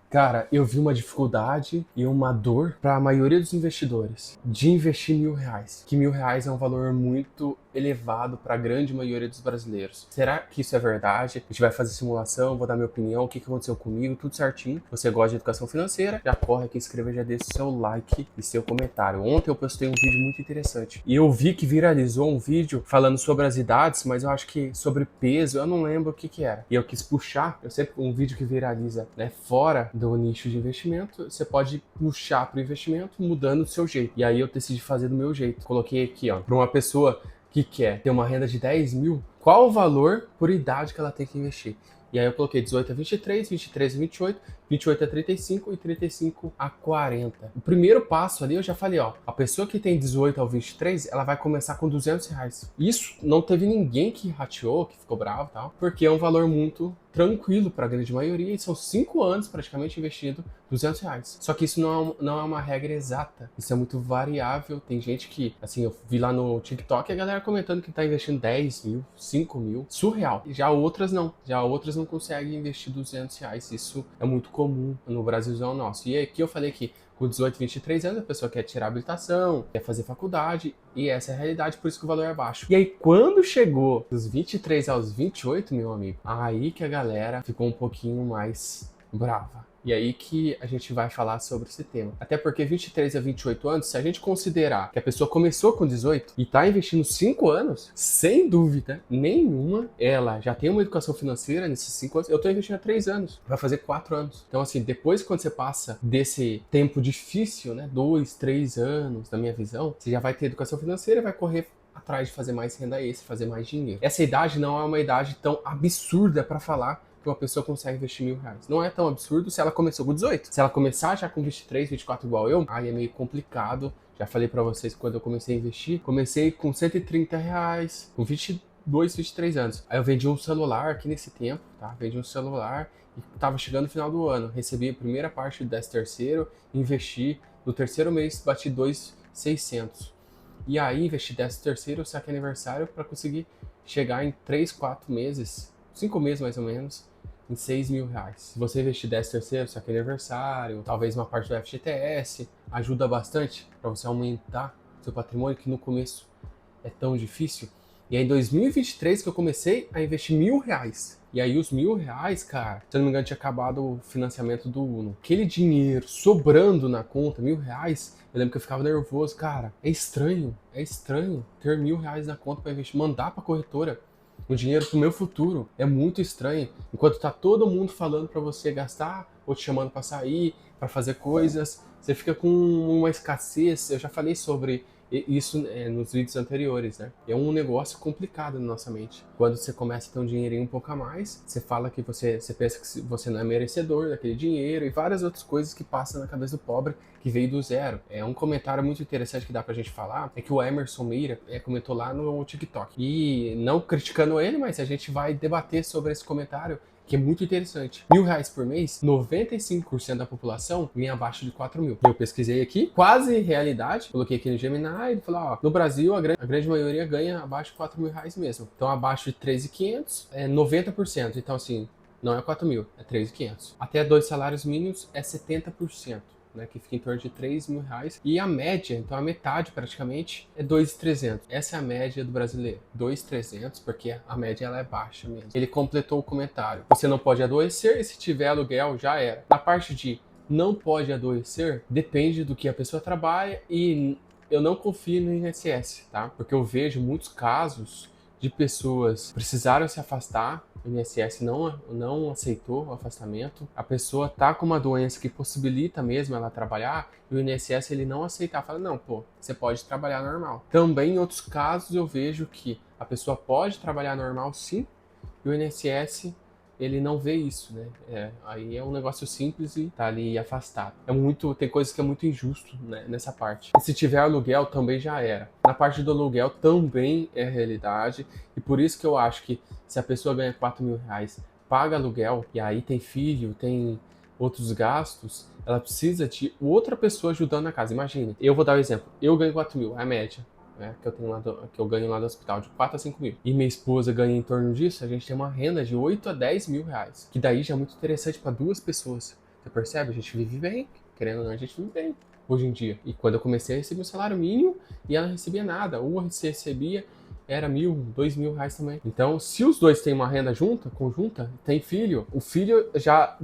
Cara, eu vi uma dificuldade e uma dor para a maioria dos investidores de investir R$ 1.000. Que R$ 1.000 é um valor muito elevado para a grande maioria dos brasileiros. Será que isso é verdade? A gente vai fazer simulação, vou dar minha opinião, o que aconteceu comigo, tudo certinho. Você gosta de educação financeira? Já corre aqui, inscreva, já deixa o seu like e seu comentário. Ontem eu postei um vídeo muito interessante e eu vi que viralizou um vídeo falando sobre as idades, mas eu acho que sobre peso, eu não lembro o que que era. E eu quis puxar, eu sempre um vídeo que viraliza, né, fora do nicho de investimento, você pode puxar para o investimento mudando o seu jeito. E aí eu decidi fazer do meu jeito. Coloquei aqui, ó, para uma pessoa que quer ter uma renda de 10 mil, qual o valor por idade que ela tem que investir? E aí eu coloquei 18 a 23, 23 a 28, 28 a 35 e 35 a 40. O primeiro passo ali eu já falei, ó, a pessoa que tem 18 ao 23, ela vai começar com R$ 200. Isso não teve ninguém que rateou, que ficou bravo e tal, porque é um valor muito tranquilo para a grande maioria e são 5 anos praticamente investindo R$ 200. Só que isso não é uma regra exata, isso é muito variável. Tem gente que, assim, eu vi lá no TikTok a galera comentando que tá investindo 10 mil, 5 mil, surreal. Já outras não, não conseguem investir R$ 200. Isso é muito comum no Brasilzão nosso. E aqui eu falei que com 18, 23 anos a pessoa quer tirar habilitação, quer fazer faculdade, e essa é a realidade, por isso que o valor é baixo. E aí quando chegou dos 23 aos 28, meu amigo, aí que a galera ficou um pouquinho mais brava. E aí que a gente vai falar sobre esse tema. Até porque 23 a 28 anos, se a gente considerar que a pessoa começou com 18 e está investindo 5 anos, sem dúvida nenhuma, ela já tem uma educação financeira nesses 5 anos. Eu estou investindo há 3 anos, vai fazer 4 anos. Então, assim, depois quando você passa desse tempo difícil, né, 2, 3 anos, na minha visão, você já vai ter educação financeira e vai correr atrás de fazer mais renda extra, fazer mais dinheiro. Essa idade não é uma idade tão absurda para falar que uma pessoa consegue investir R$ 1.000. Não é tão absurdo se ela começou com 18. Se ela começar já com 23, 24 igual eu, aí é meio complicado. Já falei para vocês quando eu comecei a investir, comecei com R$ 130, com 22, 23 anos. Aí eu vendi um celular aqui nesse tempo, tá? Vendi um celular e tava chegando no final do ano. Recebi a primeira parte do 13º, investi. No terceiro mês, bati 2.600. E aí investi 13º, saque aniversário para conseguir chegar em 3, 4 meses, 5 meses mais ou menos, em R$ 6.000. Se você investir 13º, saque aniversário, talvez uma parte do FGTS, ajuda bastante para você aumentar seu patrimônio, que no começo é tão difícil. E aí em 2023 que eu comecei a investir R$ 1.000. E aí os R$ 1.000, cara, se eu não me engano, tinha acabado o financiamento do Uno. Aquele dinheiro sobrando na conta, R$ 1.000, eu lembro que eu ficava nervoso. Cara, é estranho ter R$ 1.000 na conta para investir, mandar pra corretora o dinheiro pro meu futuro. É muito estranho. Enquanto tá todo mundo falando para você gastar, ou te chamando para sair, para fazer coisas, você fica com uma escassez. Eu já falei sobre isso nos vídeos anteriores, né? É um negócio complicado na nossa mente. Quando você começa a ter um dinheirinho um pouco a mais, você fala que você pensa que você não é merecedor daquele dinheiro e várias outras coisas que passam na cabeça do pobre que veio do zero. É um comentário muito interessante que dá pra gente falar, é que o Emerson Meira comentou lá no TikTok. E não criticando ele, mas a gente vai debater sobre esse comentário, que é muito interessante. R$ 1.000 por mês, 95% da população ganha abaixo de 4 mil. Eu pesquisei aqui, quase realidade, coloquei aqui no Gemini e ele falou, ó, no Brasil a grande maioria ganha abaixo de R$ 4.000 mesmo. Então abaixo de 3.500 é 90%. Então assim, não é 4 mil, é 3.500. Até 2 salários mínimos é 70%. Né, que fica em torno de R$ 3.000. E a média, então a metade praticamente, é 2.300. Essa é a média do brasileiro, 2.300, porque a média ela é baixa mesmo. Ele completou o comentário. Você não pode adoecer e se tiver aluguel, já era. Na parte de não pode adoecer, depende do que a pessoa trabalha e eu não confio no INSS, tá? Porque eu vejo muitos casos de pessoas que precisaram se afastar, o INSS não aceitou o afastamento, a pessoa tá com uma doença que possibilita mesmo ela trabalhar, e o INSS ele não aceitar, fala, não, pô, você pode trabalhar normal. Também em outros casos eu vejo que a pessoa pode trabalhar normal sim, e o INSS ele não vê isso, né? Aí é um negócio simples e tá ali afastado. Tem coisas que é muito injusto, né, nessa parte. E se tiver aluguel, também já era. Na parte do aluguel também é realidade, e por isso que eu acho que se a pessoa ganha R$ 4.000, paga aluguel, e aí tem filho, tem outros gastos, ela precisa de outra pessoa ajudando na casa. Imagine, eu vou dar um exemplo. Eu ganho 4 mil, é a média, né, que eu ganho lá do hospital, de 4 a 5 mil. E minha esposa ganha em torno disso, a gente tem uma renda de 8 a 10 mil reais. Que daí já é muito interessante para duas pessoas. Você percebe? A gente vive bem, querendo ou não, a gente vive bem hoje em dia. E quando eu comecei a receber um salário mínimo e ela não recebia nada, ou você recebia era 1.000, 2.000 reais também. Então, se os dois têm uma renda junta, conjunta, tem filho, o filho já,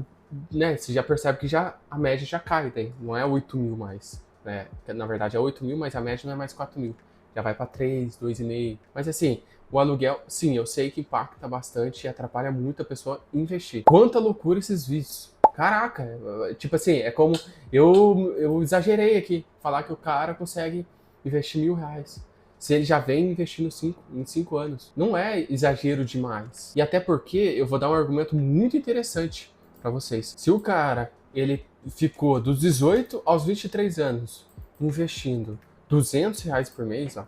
né, você já percebe que já a média já cai daí, não é 8.000 mais, né? Na verdade é 8.000, mas a média não é mais 4.000. Já vai para 3, 2,5. Mas assim, o aluguel, sim, eu sei que impacta bastante e atrapalha muito a pessoa investir. Quanta loucura esses vídeos. Caraca, tipo assim, é como eu exagerei aqui, falar que o cara consegue investir 1.000 reais se ele já vem investindo em 5 anos. Não é exagero demais. E até porque eu vou dar um argumento muito interessante para vocês. Se o cara ele ficou dos 18 aos 23 anos investindo 200 reais por mês, ó,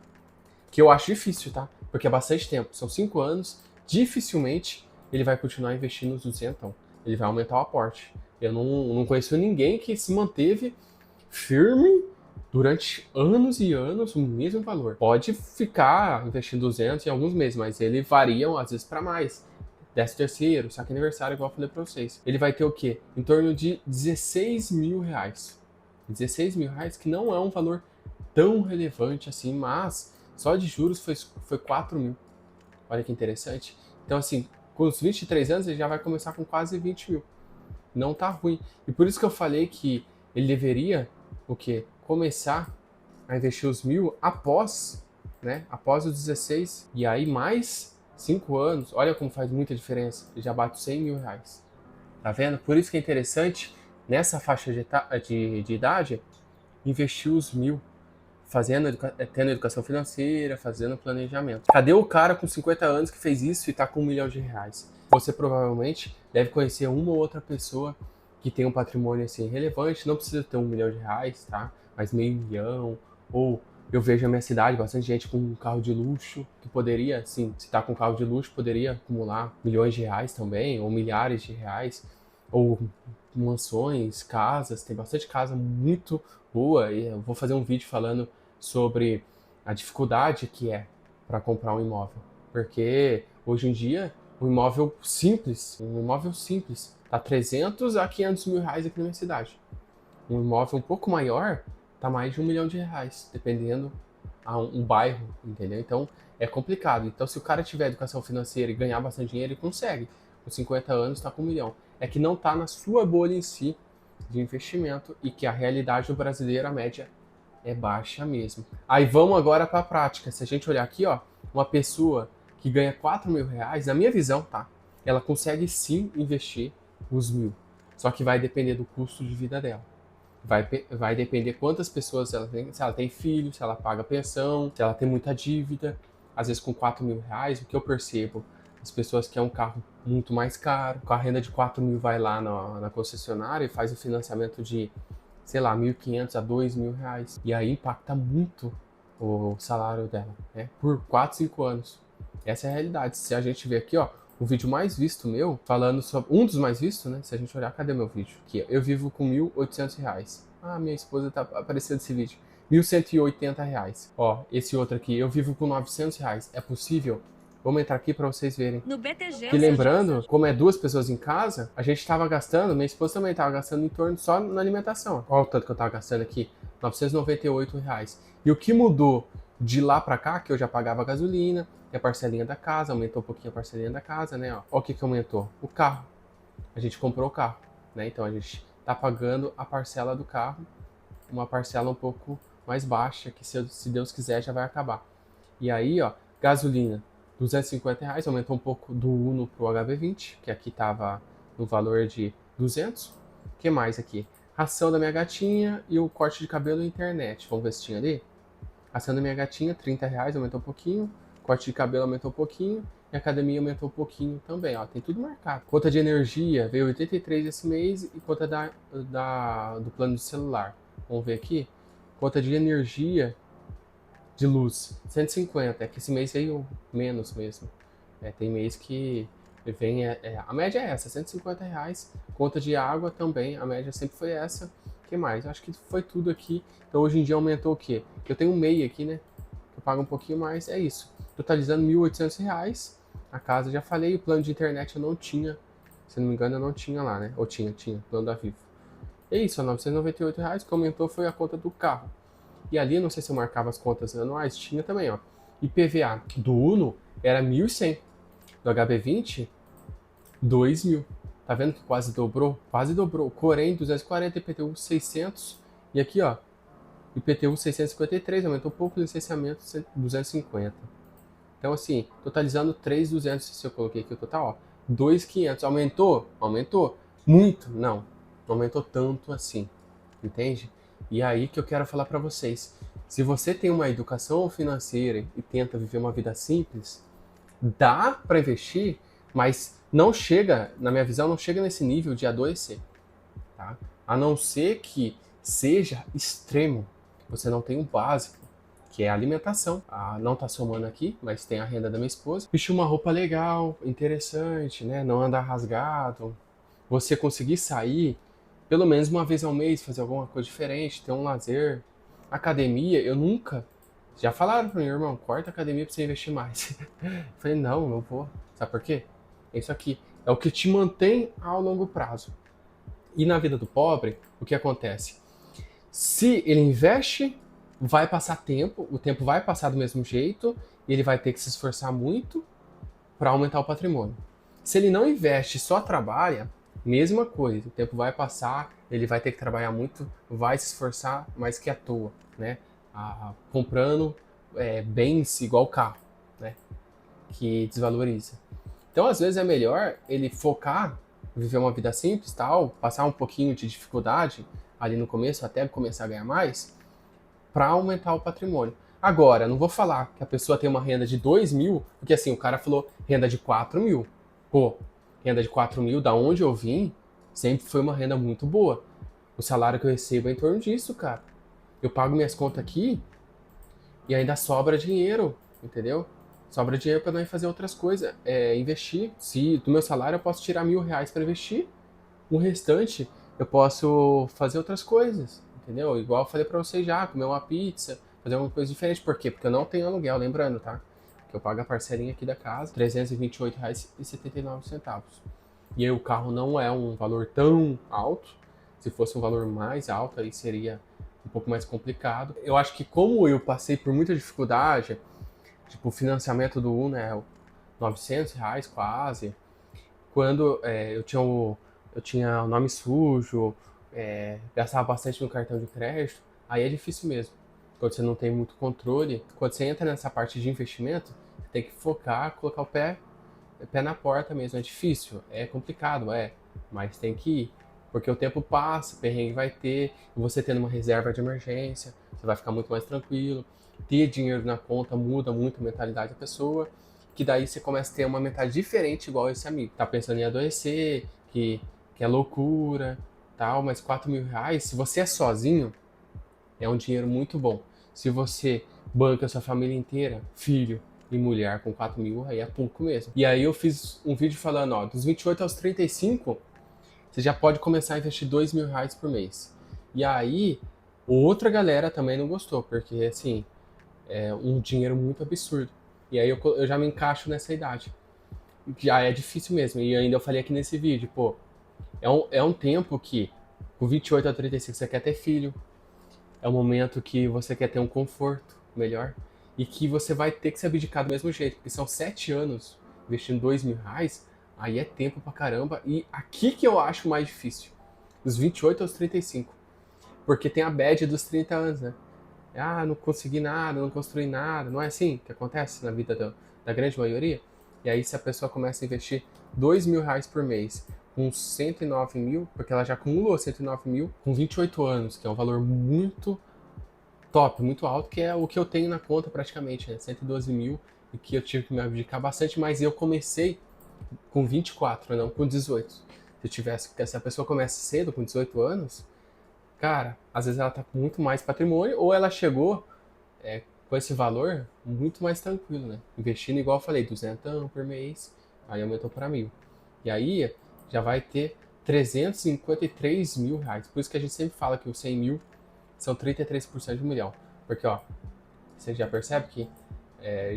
que eu acho difícil, tá? Porque é bastante tempo, são 5 anos, dificilmente ele vai continuar investindo os 200, ele vai aumentar o aporte. Eu não conheço ninguém que se manteve firme durante anos e anos o mesmo valor. Pode ficar investindo 200 em alguns meses, mas ele varia às vezes para mais. 13º, saque aniversário, igual eu falei para vocês. Ele vai ter o quê? Em torno de 16.000 reais. 16.000 reais, que não é um valor tão relevante assim, mas só de juros foi 4.000. Olha que interessante. Então, assim, com os 23 anos, ele já vai começar com quase 20.000. Não tá ruim. E por isso que eu falei que ele deveria, o quê? Começar a investir os 1.000 após, né? Após os 16. E aí, mais 5 anos, olha como faz muita diferença. Ele já bate 100.000 reais. Tá vendo? Por isso que é interessante, nessa faixa de idade, investir os 1.000 tendo educação financeira, fazendo planejamento. Cadê o cara com 50 anos que fez isso e tá com 1 milhão de reais? Você provavelmente deve conhecer uma ou outra pessoa que tem um patrimônio assim relevante, não precisa ter 1 milhão de reais, tá? Mas meio milhão, ou eu vejo na minha cidade bastante gente com um carro de luxo que poderia, sim, se tá com um carro de luxo, poderia acumular milhões de reais também, ou milhares de reais, ou mansões, casas, tem bastante casa muito boa, e eu vou fazer um vídeo falando sobre a dificuldade que é para comprar um imóvel. Porque hoje em dia, um imóvel simples, tá 300 a 500 mil reais aqui na minha cidade. Um imóvel um pouco maior tá mais de 1 milhão de reais, dependendo um bairro, entendeu? Então é complicado. Então se o cara tiver educação financeira e ganhar bastante dinheiro, ele consegue. Com 50 anos tá com 1 milhão. É que não tá na sua bolha em si de investimento e que a realidade do brasileiro, a média, é baixa mesmo. Aí vamos agora para a prática. Se a gente olhar aqui, ó, uma pessoa que ganha 4.000 reais, na minha visão, tá? Ela consegue sim investir os 1.000. Só que vai depender do custo de vida dela. Vai depender quantas pessoas ela tem, se ela tem filho, se ela paga pensão, se ela tem muita dívida. Às vezes com 4.000 reais, o que eu percebo, as pessoas querem um carro muito mais caro, com a renda de 4.000 vai lá na concessionária e faz o financiamento de, sei lá, 1.500 a 2.000 reais. E aí impacta muito o salário dela, né? Por 4, 5 anos. Essa é a realidade. Se a gente ver aqui, ó, o vídeo mais visto meu, falando sobre. Um dos mais vistos, né? Se a gente olhar, cadê meu vídeo? Aqui, eu vivo com 1.800 reais. Ah, minha esposa tá aparecendo nesse vídeo. 1.180 reais. Ó, esse outro aqui, eu vivo com 900 reais. É possível? Vamos entrar aqui para vocês verem. No BTG, Que lembrando, como é 2 pessoas em casa, a gente tava gastando, minha esposa também tava gastando em torno só na alimentação. Olha o tanto que eu tava gastando aqui, 998 reais. E o que mudou de lá pra cá, que eu já pagava a gasolina, e a parcelinha da casa, aumentou um pouquinho a parcelinha da casa, né? Ó, o que aumentou? O carro. A gente comprou o carro, né? Então a gente tá pagando a parcela do carro, uma parcela um pouco mais baixa, que se Deus quiser já vai acabar. E aí, ó, gasolina, 250 reais, aumentou um pouco do Uno pro HB20, que aqui tava no valor de 200. O que mais aqui? Ração da minha gatinha e o corte de cabelo e internet. Vamos ver se tinha ali? Ração da minha gatinha, 30 reais, aumentou um pouquinho. Corte de cabelo aumentou um pouquinho. E academia aumentou um pouquinho também, ó. Tem tudo marcado. Conta de energia veio 83 esse mês e conta do plano de celular. Vamos ver aqui. Conta de energia de luz, 150. É que esse mês veio menos mesmo. Tem mês que vem. A média é essa, 150 reais. Conta de água também, a média sempre foi essa. O que mais? Acho que foi tudo aqui. Então hoje em dia aumentou o quê? Eu tenho um MEI aqui, né? Que eu pago um pouquinho mais. É isso. Totalizando 1.800 reais. A casa, já falei, o plano de internet eu não tinha. Se não me engano, eu não tinha lá, né? Ou tinha, plano da Vivo. É isso, R$ 998, o que aumentou foi a conta do carro. E ali, não sei se eu marcava as contas anuais, tinha também, ó. IPVA do Uno era 1.100, do HB20, 2.000. Tá vendo que quase dobrou? Quase dobrou. Corém, 240, IPTU 600. E aqui, ó, IPTU 653, aumentou um pouco o licenciamento 250. Então, assim, totalizando 3.200, se eu coloquei aqui o total, ó. 2.500. Aumentou? Aumentou. Muito? Não. Não aumentou tanto assim. Entende? E é aí que eu quero falar para vocês. Se você tem uma educação financeira e tenta viver uma vida simples, dá para investir, mas não chega, na minha visão, não chega nesse nível de adoecer, tá? A não ser que seja extremo. Você não tem o básico, que é a alimentação. Ah, não tá somando aqui, mas tem a renda da minha esposa. Vestir uma roupa legal, interessante, né? Não andar rasgado. Você conseguir sair pelo menos uma vez ao mês, fazer alguma coisa diferente, ter um lazer. Academia, eu nunca. Já falaram para mim, irmão, corta a academia para você investir mais. Eu falei, não, não vou. Sabe por quê? É isso aqui. É o que te mantém ao longo prazo. E na vida do pobre, o que acontece? Se ele investe, vai passar tempo, o tempo vai passar do mesmo jeito, e ele vai ter que se esforçar muito para aumentar o patrimônio. Se ele não investe, só trabalha, mesma coisa, o tempo vai passar, ele vai ter que trabalhar muito, vai se esforçar, mas que à toa, né? Comprando bens igual carro, né? Que desvaloriza. Então, às vezes é melhor ele focar, viver uma vida simples, tal, passar um pouquinho de dificuldade ali no começo, até começar a ganhar mais, para aumentar o patrimônio. Agora, não vou falar que a pessoa tem uma renda de 2.000, porque assim, o cara falou renda de 4.000. Pô, renda de 4.000, da onde eu vim, sempre foi uma renda muito boa. O salário que eu recebo é em torno disso, cara. Eu pago minhas contas aqui e ainda sobra dinheiro, entendeu? Sobra dinheiro para nós fazer outras coisas, investir. Se do meu salário eu posso tirar R$ 1.000 para investir, o restante eu posso fazer outras coisas, entendeu? Igual eu falei pra vocês já, comer uma pizza, fazer alguma coisa diferente. Por quê? Porque eu não tenho aluguel, lembrando, tá? Que eu pago a parcelinha aqui da casa, R$ 328,79. E aí o carro não é um valor tão alto. Se fosse um valor mais alto, aí seria um pouco mais complicado. Eu acho que como eu passei por muita dificuldade, tipo, o financiamento do Uno é R$ 900 quase, quando eu tinha o nome sujo, gastava bastante no cartão de crédito, aí é difícil mesmo. Quando você não tem muito controle, quando você entra nessa parte de investimento, você tem que focar, colocar o pé na porta mesmo. É difícil, é complicado, mas tem que ir. Porque o tempo passa, perrengue vai ter, e você tendo uma reserva de emergência, você vai ficar muito mais tranquilo. Ter dinheiro na conta muda muito a mentalidade da pessoa, que daí você começa a ter uma mentalidade diferente, igual esse amigo. Tá pensando em adoecer, que é loucura, tal, mas R$ 4.000, se você é sozinho, é um dinheiro muito bom. Se você banca a sua família inteira, filho e mulher com 4.000, aí é pouco mesmo. E aí eu fiz um vídeo falando, ó, dos 28 aos 35, você já pode começar a investir R$ 2.000 por mês. E aí, outra galera também não gostou, porque assim, é um dinheiro muito absurdo. E aí eu já me encaixo nessa idade. Já é difícil mesmo. E ainda eu falei aqui nesse vídeo, pô, é um tempo que, com 28 a 35, você quer ter filho. É um momento que você quer ter um conforto melhor. E que você vai ter que se abdicar do mesmo jeito. Porque são 7 anos investindo R$ 2.000. Aí é tempo pra caramba. E aqui que eu acho mais difícil. Dos 28 aos 35. Porque tem a bad dos 30 anos, né? Ah, não consegui nada, não construí nada. Não é assim que acontece na vida da grande maioria? E aí, se a pessoa começa a investir R$ 2.000 por mês, com 109 mil, porque ela já acumulou 109 mil, com 28 anos, que é um valor muito top, muito alto, que é o que eu tenho na conta praticamente, né? 112 mil, e que eu tive que me abdicar bastante, mas eu comecei com 24, não com 18. Se a pessoa começa cedo, com 18 anos, cara, às vezes ela tá com muito mais patrimônio, ou ela chegou com esse valor muito mais tranquilo, né? Investindo, igual eu falei, 200 por mês, aí aumentou para 1.000. E aí já vai ter R$ 353.000. Por isso que a gente sempre fala que os 100 mil são 33% de 1 milhão. Porque, ó, você já percebe que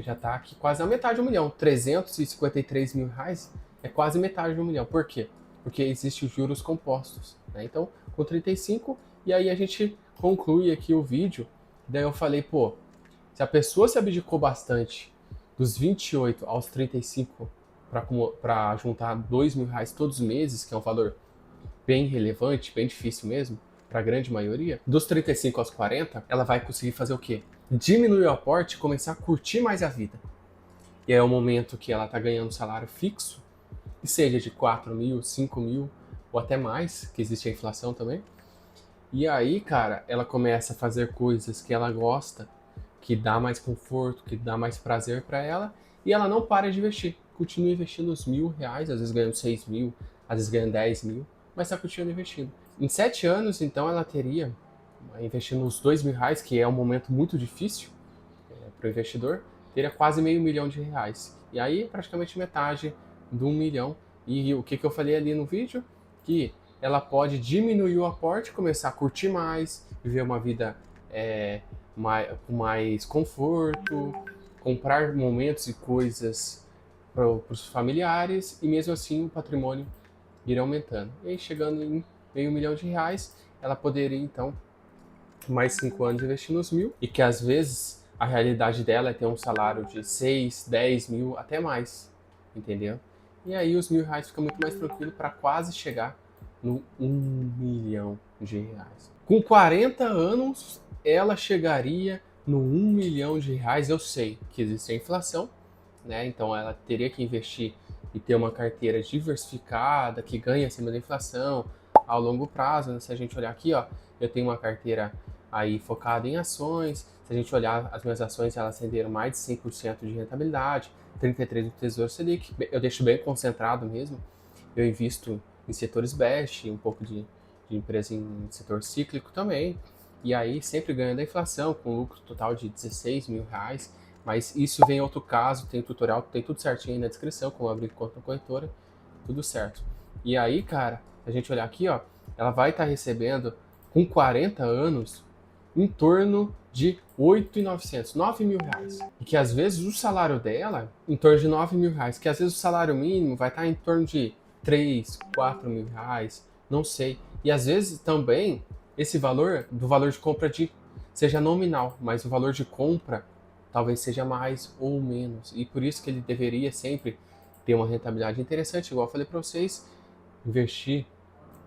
já tá aqui quase na metade de 1 milhão. R$ 353.000 é quase metade de 1 milhão. Por quê? Porque existem os juros compostos, né? Então, com 35, e aí a gente conclui aqui o vídeo. Daí eu falei, pô, se a pessoa se abdicou bastante dos 28 aos 35 para juntar R$ 2.000 todos os meses, que é um valor bem relevante, bem difícil mesmo, para a grande maioria, dos 35 aos 40, ela vai conseguir fazer o quê? Diminuir o aporte e começar a curtir mais a vida. E é o momento que ela está ganhando um salário fixo, que seja de 4.000, 5.000 ou até mais, que existe a inflação também. E aí, cara, ela começa a fazer coisas que ela gosta, que dá mais conforto, que dá mais prazer para ela, e ela não para de investir. Continua investindo os R$ 1.000, às vezes ganhando 6.000, às vezes ganhando 10.000, mas está continuando investindo. Em 7 anos, então, ela teria, investindo os R$ 2.000, que é um momento muito difícil para o investidor, teria quase R$ 500 mil. E aí, praticamente metade do 1 milhão. E o que eu falei ali no vídeo? Que ela pode diminuir o aporte, começar a curtir mais, viver uma vida com mais conforto, comprar momentos e coisas para os familiares, e mesmo assim o patrimônio ir aumentando. E aí, chegando em R$ 500 mil, ela poderia então mais 5 anos investindo nos 1.000, e que às vezes a realidade dela é ter um salário de 6, 10 mil, até mais, entendeu? E aí os R$ 1.000 fica muito mais tranquilo para quase chegar no R$ 1 milhão. Com 40 anos, ela chegaria no R$ 1 milhão. Eu sei que existe a inflação, né? Então ela teria que investir e ter uma carteira diversificada, que ganhe acima da inflação ao longo prazo, né? Se a gente olhar aqui, ó, eu tenho uma carteira aí focada em ações. Se a gente olhar as minhas ações, elas renderam mais de 100% de rentabilidade, 33% do Tesouro Selic. Eu deixo bem concentrado mesmo. Eu invisto em setores best, um pouco de empresa em setor cíclico também. E aí sempre ganhando a inflação, com lucro total de R$ 16 mil. Mas isso vem em outro caso, tem tutorial, tem tudo certinho aí na descrição, como abrir conta na corretora, tudo certo. E aí, cara, se a gente olhar aqui, ó, ela vai estar recebendo, com 40 anos, em torno de 8.900, R$ 9.000. E que às vezes o salário dela, em torno de R$ 9.000, que às vezes o salário mínimo vai estar em torno de 3, 4 mil reais, não sei. E às vezes também esse valor, do valor de compra seja nominal, mas o valor de compra talvez seja mais ou menos. E por isso que ele deveria sempre ter uma rentabilidade interessante, igual eu falei para vocês, investir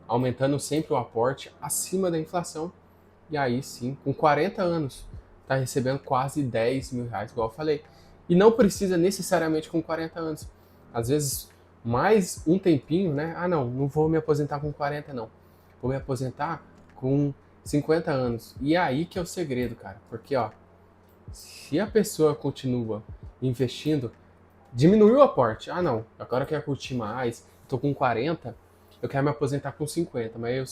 aumentando sempre o aporte acima da inflação. E aí sim, com 40 anos, está recebendo quase R$ 10 mil, igual eu falei. E não precisa necessariamente com 40 anos. Às vezes, mais um tempinho, né? Ah, não vou me aposentar com 40, não. Vou me aposentar com 50 anos. E é aí que é o segredo, cara. Porque, ó, se a pessoa continua investindo, diminuiu o aporte. Ah, não, agora eu quero curtir mais, tô com 40, eu quero me aposentar com 50, mas eu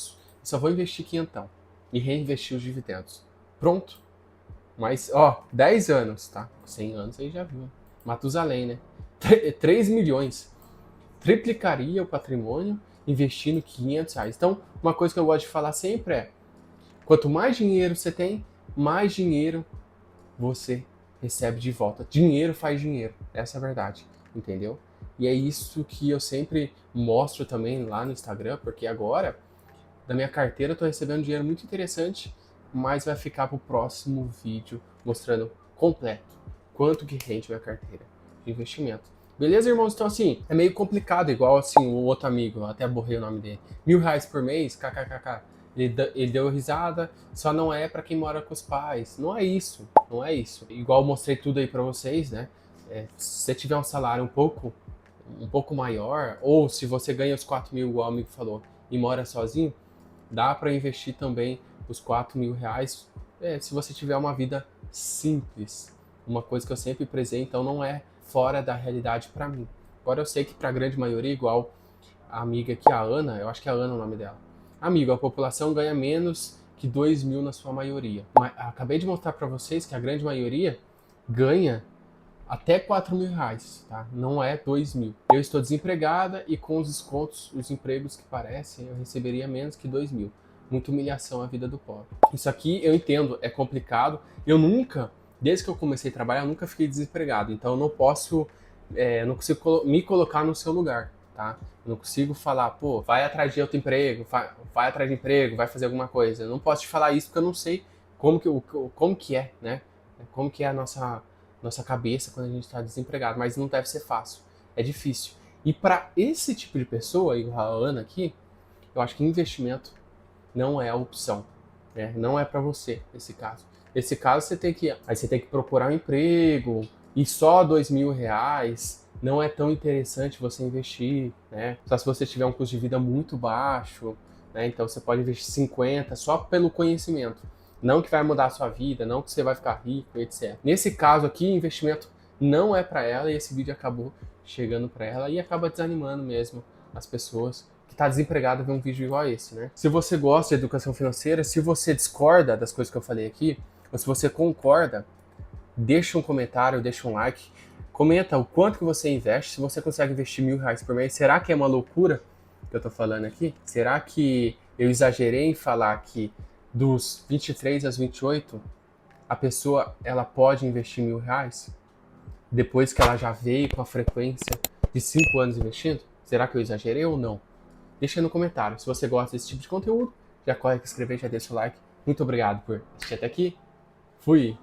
só vou investir 500 e reinvestir os dividendos. Pronto. Mas, ó, 10 anos, tá? 100 anos aí já viu. Matusalém, né? 3 milhões. Triplicaria o patrimônio investindo R$ 500. Então, uma coisa que eu gosto de falar sempre é: quanto mais dinheiro você tem, mais dinheiro você recebe de volta. Dinheiro faz dinheiro. Essa é a verdade, entendeu? E é isso que eu sempre mostro também lá no Instagram, porque agora, da minha carteira, eu tô recebendo dinheiro muito interessante, mas vai ficar pro próximo vídeo mostrando completo quanto que rende minha carteira de investimento. Beleza, irmãos? Então, assim, é meio complicado, igual assim, o outro amigo, eu até borrei o nome dele. R$ 1.000 por mês, kkkk. Ele deu risada, só não é para quem mora com os pais. Não é isso, não é isso. Igual eu mostrei tudo aí para vocês, né? Se você tiver um salário um pouco maior, ou se você ganha os 4.000, igual o amigo falou, e mora sozinho, dá para investir também os R$ 4.000, se você tiver uma vida simples. Uma coisa que eu sempre prezei, então não é fora da realidade para mim. Agora eu sei que para a grande maioria, igual a amiga aqui, a Ana, eu acho que é a Ana o nome dela. Amigo, a população ganha menos que 2.000 na sua maioria. Mas acabei de mostrar para vocês que a grande maioria ganha até R$ 4.000, tá? Não é 2.000. Eu estou desempregada e com os descontos, os empregos que parecem, eu receberia menos que 2.000. Muita humilhação à vida do pobre. Isso aqui eu entendo, é complicado. Eu nunca, desde que eu comecei a trabalhar, eu nunca fiquei desempregado. Então eu não consigo me colocar no seu lugar. tá? Eu não consigo falar, pô, vai atrás de outro emprego, vai atrás de emprego, vai fazer alguma coisa. Eu não posso te falar isso porque eu não sei como que é, né? Como que é a nossa cabeça quando a gente está desempregado, mas não deve ser fácil, é difícil. E para esse tipo de pessoa, igual a Ana aqui, eu acho que investimento não é a opção, né? Não é para você esse caso. Esse caso você tem que procurar um emprego e só R$ 2.000 não é tão interessante você investir, né? Só se você tiver um custo de vida muito baixo, né? Então você pode investir 50 só pelo conhecimento. Não que vai mudar a sua vida, não que você vai ficar rico, etc. Nesse caso aqui, investimento não é para ela e esse vídeo acabou chegando para ela e acaba desanimando mesmo as pessoas que está desempregado ver um vídeo igual a esse, né? Se você gosta de educação financeira, se você discorda das coisas que eu falei aqui, ou se você concorda, deixa um comentário, deixa um like, comenta o quanto que você investe, se você consegue investir R$ 1.000 por mês. Será que é uma loucura que eu tô falando aqui? Será que eu exagerei em falar que dos 23 aos 28, a pessoa ela pode investir R$ 1.000 depois que ela já veio com a frequência de 5 anos investindo? Será que eu exagerei ou não? Deixa no comentário. Se você gosta desse tipo de conteúdo, já corre aqui inscrever, já deixa o like. Muito obrigado por assistir até aqui. Fui!